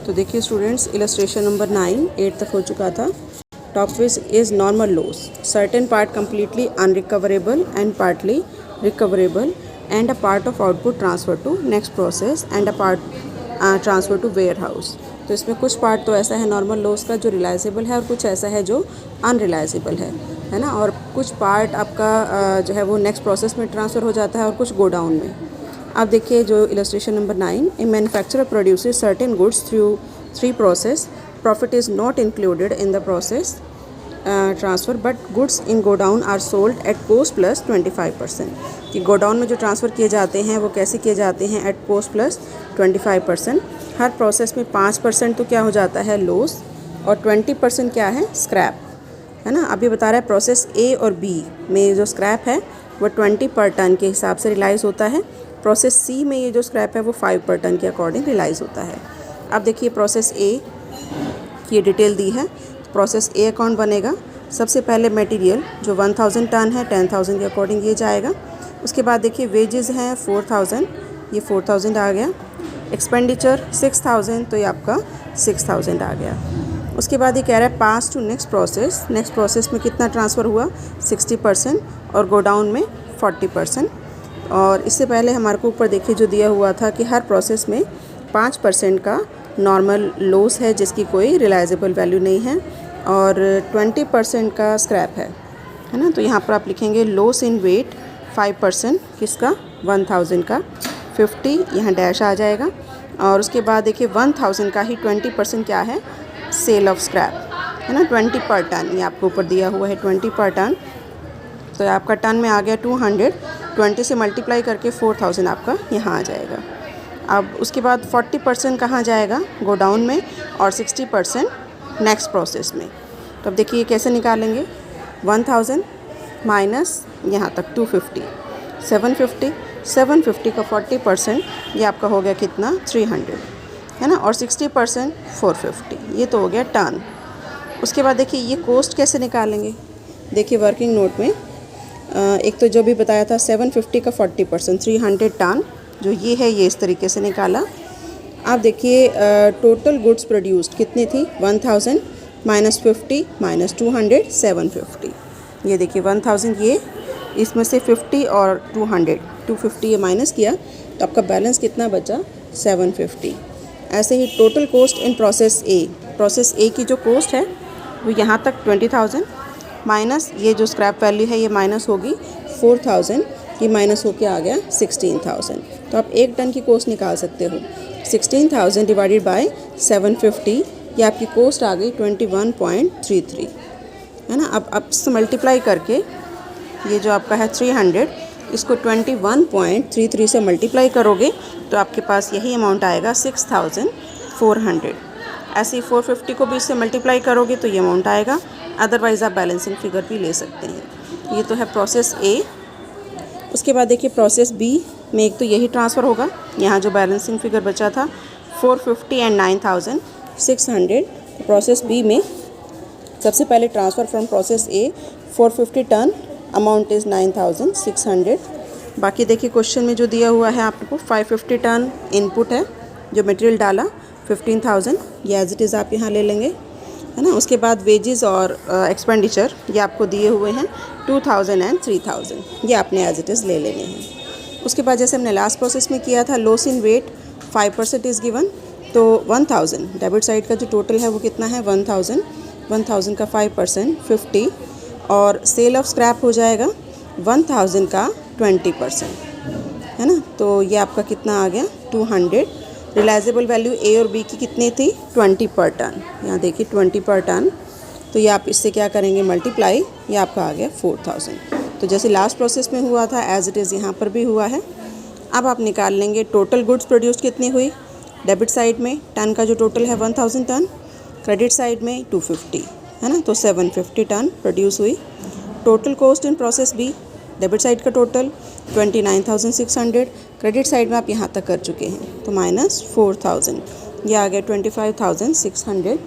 तो देखिए students, illustration number 9 8 तक हो चुका था। Topic is normal loss, certain part completely unrecoverable and partly recoverable and a part of output transfer to next process and a part transfer to warehouse. तो इसमें कुछ part तो ऐसा है नॉर्मल लॉस का जो रिलाइजेबल है और कुछ ऐसा है जो अनरिलाइजेबल है ना। और कुछ पार्ट आपका जो है वो नेक्स्ट प्रोसेस में ट्रांसफ़र हो जाता है और कुछ गोडाउन में। अब देखिए जो illustration number 9, A manufacturer produces certain goods through 3 process, profit is not included in the process transfer but goods in godown are sold at cost plus 25%। कि गोडाउन में जो ट्रांसफ़र किए जाते हैं वो कैसे किए जाते हैं, एट कोस्ट प्लस 25%। हर प्रोसेस में 5% तो क्या हो जाता है लॉस और 20% क्या है स्क्रैप, है ना। अभी बता रहा है प्रोसेस ए और बी में जो स्क्रैप है वो 20 पर टन के हिसाब से रिलाइज़ होता है। प्रोसेस सी में ये जो स्क्रैप है वो 5 पर टन के अकॉर्डिंग रिलाइज़ होता है। अब देखिए प्रोसेस ए की ये डिटेल दी है। प्रोसेस ए अकाउंट बनेगा, सबसे पहले मटेरियल जो 1000 टन है 10,000 के अकॉर्डिंग ये जाएगा। उसके बाद देखिए वेजेस हैं 4000, ये 4000 आ गया। एक्सपेंडिचर 6000, तो ये आपका 6000 आ गया। उसके बाद ये कह रहा है पास टू नेक्स्ट प्रोसेस में कितना ट्रांसफ़र हुआ 60% और गोडाउन में 40%। और इससे पहले हमारे को ऊपर देखिए जो दिया हुआ था कि हर प्रोसेस में 5% का नॉर्मल लॉस है जिसकी कोई रिलाइजेबल वैल्यू नहीं है और 20% का स्क्रैप है ना। तो यहाँ पर आप लिखेंगे लॉस इन वेट 5% किसका 1000 का, 50 यहाँ डैश आ जाएगा। और उसके बाद देखिए 1000 का ही 20% क्या है सेल ऑफ स्क्रैप, है ना। 20 पर टन ये आपको ऊपर दिया हुआ है 20 पर टन, तो आपका टन में आ गया 200, 20 से मल्टीप्लाई करके 4000 आपका यहाँ आ जाएगा। अब उसके बाद 40% कहाँ जाएगा गोडाउन में और 60% नेक्स्ट प्रोसेस में। तो अब देखिए कैसे निकालेंगे, 1000 माइनस यहाँ तक 250, 750 का 40% ये आपका हो गया कितना 300, है ना। और 60% 450, ये तो हो गया टन। उसके बाद देखिए ये कॉस्ट कैसे निकालेंगे, देखिए वर्किंग नोट में एक तो जो भी बताया था 750 का 40% 300 टन, जो ये है ये इस तरीके से निकाला। आप देखिए टोटल गुड्स प्रोड्यूस्ड कितनी थी 1000 माइनस 50 माइनस 200 750। ये देखिए 1000 ये इसमें से 50 और 250 ये माइनस किया तो आपका बैलेंस कितना बचा 750। ऐसे ही total cost in process A की जो कॉस्ट है वो यहाँ तक 20,000 माइनस ये जो स्क्रैप वैल्यू है ये माइनस होगी 4000, ये माइनस होके आ गया 16,000। तो आप 1 टन की कॉस्ट निकाल सकते हो 16,000 डिवाइडेड बाय 750, ये आपकी कॉस्ट आ गई 21.33, है ना। अब इससे मल्टीप्लाई करके ये जो आपका है 300 इसको 21.33 से मल्टीप्लाई करोगे तो आपके पास यही अमाउंट आएगा 6400। ऐसे ही 450 को भी इससे मल्टीप्लाई करोगे तो ये अमाउंट आएगा, अदरवाइज़ आप बैलेंसिंग फिगर भी ले सकते हैं। ये तो है प्रोसेस ए। उसके बाद देखिए प्रोसेस बी में एक तो यही ट्रांसफ़र होगा, यहाँ जो बैलेंसिंग फिगर बचा था 450 एंड 9600। प्रोसेस बी में सबसे पहले transfer from process A 450 ton, amount is 9600। बाकी देखिए क्वेश्चन में जो दिया हुआ है आपको 550 टन इनपुट है, जो मटेरियल डाला 15,000, ये एज इट इज़ आप यहाँ ले लेंगे, है ना। उसके बाद वेजेस और एक्सपेंडिचर ये आपको दिए हुए हैं 2000 एंड 3000, ये आपने एज इट इज़ ले लेने हैं। उसके बाद जैसे हमने लास्ट प्रोसेस में किया था loss in weight 5% is given, तो 1000 डेबिट साइड का जो टोटल है वो कितना है 1000 का 5% 50 और सेल ऑफ स्क्रैप हो जाएगा 1000 का 20%, है ना। तो ये आपका कितना आ गया 200। रिलाइजेबल वैल्यू ए और बी की कितनी थी 20 पर टन, यहाँ देखिए 20 पर टन, तो ये आप इससे क्या करेंगे मल्टीप्लाई, ये आपका आ गया 4000। तो जैसे लास्ट प्रोसेस में हुआ था एज इट इज़ यहाँ पर भी हुआ है। अब आप निकाल लेंगे टोटल गुड्स प्रोड्यूस्ड कितनी हुई, डेबिट साइड में टन का जो टोटल है 1000 टन, क्रेडिट साइड में 250, है ना। तो 750 टन प्रोड्यूस हुई। Total cost in process B, debit side का टोटल 29,600, क्रेडिट साइड में आप यहाँ तक कर चुके हैं तो माइनस 4000, ये आ गया 25,600।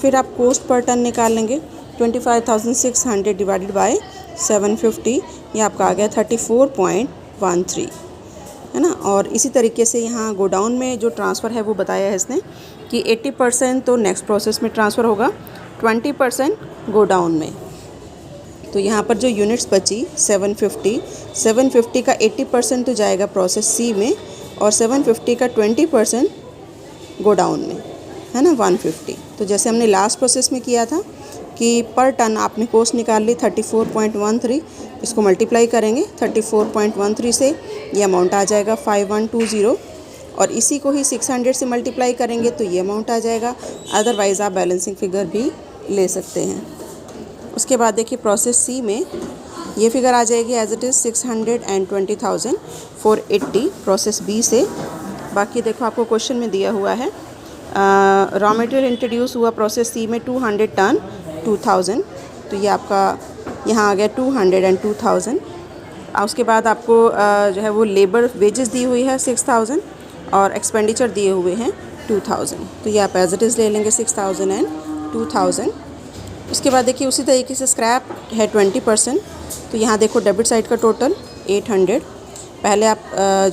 फिर आप कॉस्ट पर टन निकाल लेंगे 25,600 डिवाइडेड बाय 750, ये आपका आ गया 34.13। है ना। और इसी तरीके से यहाँ गोडाउन में जो ट्रांसफ़र है वो बताया है इसने कि 80% तो नेक्स्ट प्रोसेस में ट्रांसफ़र होगा, 20% गोडाउन में। तो यहाँ पर जो यूनिट्स बची 750 का 80% तो जाएगा प्रोसेस सी में और 750 का 20% गोडाउन में, है ना, 150। तो जैसे हमने लास्ट प्रोसेस में किया था कि पर टन आपने कॉस्ट निकाल ली 34.13, इसको मल्टीप्लाई करेंगे 34.13 से, ये अमाउंट आ जाएगा 5120 और इसी को ही 600 से मल्टीप्लाई करेंगे तो ये अमाउंट आ जाएगा। अदरवाइज़ आप बैलेंसिंग फिगर भी ले सकते हैं। उसके बाद देखिए प्रोसेस सी में ये फिगर आ जाएगी as it is 620,480 process B से। बाकी देखो आपको क्वेश्चन में दिया हुआ है रॉ मटेरियल इंट्रोड्यूस हुआ प्रोसेस सी में 200 टन 2000, तो ये आपका यहाँ आ गया 200 एंड 2000। उसके बाद आपको जो है वो लेबर वेजेस दी हुई है 6000 और एक्सपेंडिचर दिए हुए हैं 2000, तो ये आप एज इट इज़ ले लेंगे 6000 एंड 2000। उसके बाद देखिए उसी तरीके से स्क्रैप है 20%, तो यहाँ देखो डेबिट साइड का टोटल 800। पहले आप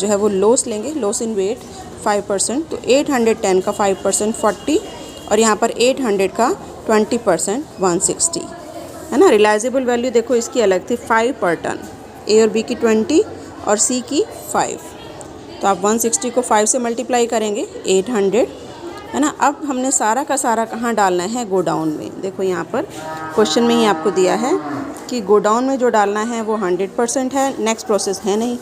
जो है वो लॉस लेंगे, लॉस इन वेट 5%, तो 810 का 5% 40 और यहाँ पर 800 का 20% 160, है ना। रिलाइजेबल वैल्यू देखो इसकी अलग थी 5 पर टन, ए और बी की 20 और सी की 5, तो आप 160 को 5 से मल्टीप्लाई करेंगे 800, है ना। अब हमने सारा का सारा कहाँ डालना है, गोडाउन में। देखो यहाँ पर क्वेश्चन में ही आपको दिया है कि गोडाउन में जो डालना है वो 100% है, नेक्स्ट प्रोसेस है नहीं,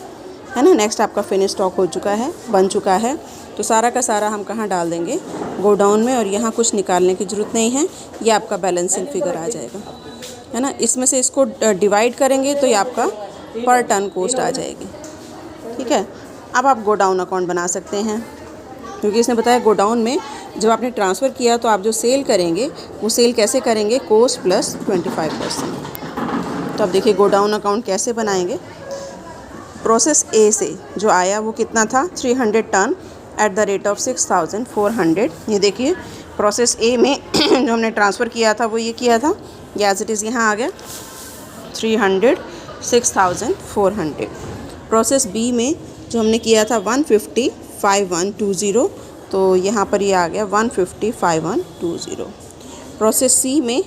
है ना। नेक्स्ट आपका फिनिश स्टॉक हो चुका है, बन चुका है, तो सारा का सारा हम कहाँ डाल देंगे, गोडाउन में। और यहाँ कुछ निकालने की ज़रूरत नहीं है, ये आपका बैलेंसिंग फिगर आ जाएगा, है ना। इसमें से इसको डिवाइड करेंगे तो ये आपका पर टन कॉस्ट आ जाएगी, ठीक है। अब आप गोडाउन अकाउंट बना सकते हैं, क्योंकि इसने बताया गोडाउन में जब आपने ट्रांसफ़र किया तो आप जो सेल करेंगे वो सेल कैसे करेंगे, कॉस्ट प्लस 25%। तो अब देखिए गोडाउन अकाउंट कैसे बनाएंगे। प्रोसेस ए से जो आया वो कितना था, 300 ton at the rate of 6400। ये देखिए प्रोसेस ए में जो हमने ट्रांसफ़र किया था वो ये किया था, ये एज इट इज़ यहाँ आ गया 300 6400। प्रोसेस बी में जो हमने किया था 150 5120, तो यहाँ पर ये आ गया 150 5120। प्रोसेस सी में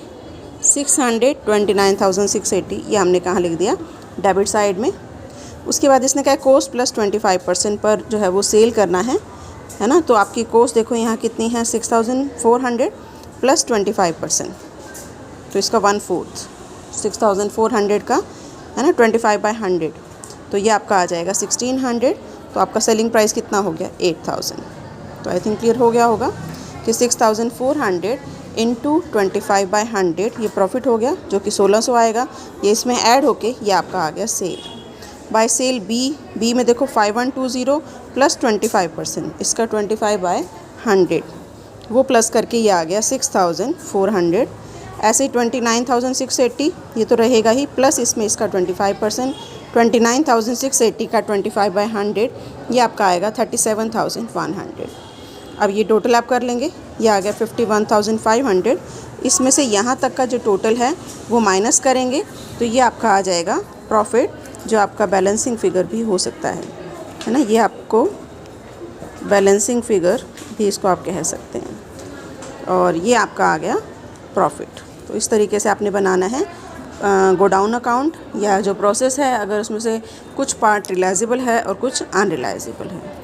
600 29,680, ये हमने कहाँ लिख दिया, डेबिट साइड में। उसके बाद इसने कहा कॉस्ट प्लस 25% पर जो है वो सेल करना है ना। तो आपकी कॉस्ट देखो यहाँ कितनी है, 6400 प्लस 25%, तो इसका 1/4 6400 का, है ना, 25/100, तो ये आपका आ जाएगा 1600। तो आपका सेलिंग प्राइस कितना हो गया, 8000। तो आई थिंक क्लियर हो गया होगा कि 6400 इंटू 25/100 ये प्रॉफिट हो गया, जो कि 1600 आएगा। ये इसमें ऐड होके ये आपका आ गया सेल। बाय सेल बी में देखो 5120 प्लस 25%, इसका 25/100 वो प्लस करके ये आ गया 6400। ऐसे ही 29,680 ये तो रहेगा ही, प्लस इसमें इसका 25%, 29,680 का 25/100 ये आपका आएगा 37,100। अब ये टोटल आप कर लेंगे, ये आ गया 51,500। इसमें से यहाँ तक का जो टोटल है वो माइनस करेंगे तो ये आपका आ जाएगा प्रॉफिट, जो आपका बैलेंसिंग फ़िगर भी हो सकता है ना। ये आपको बैलेंसिंग फ़िगर भी इसको आप कह सकते हैं, और ये आपका आ गया प्रॉफिट। तो इस तरीके से आपने बनाना है गोडाउन अकाउंट, या जो प्रोसेस है अगर उसमें से कुछ पार्ट रिलाइजेबल है और कुछ अनरिलाइजेबल है।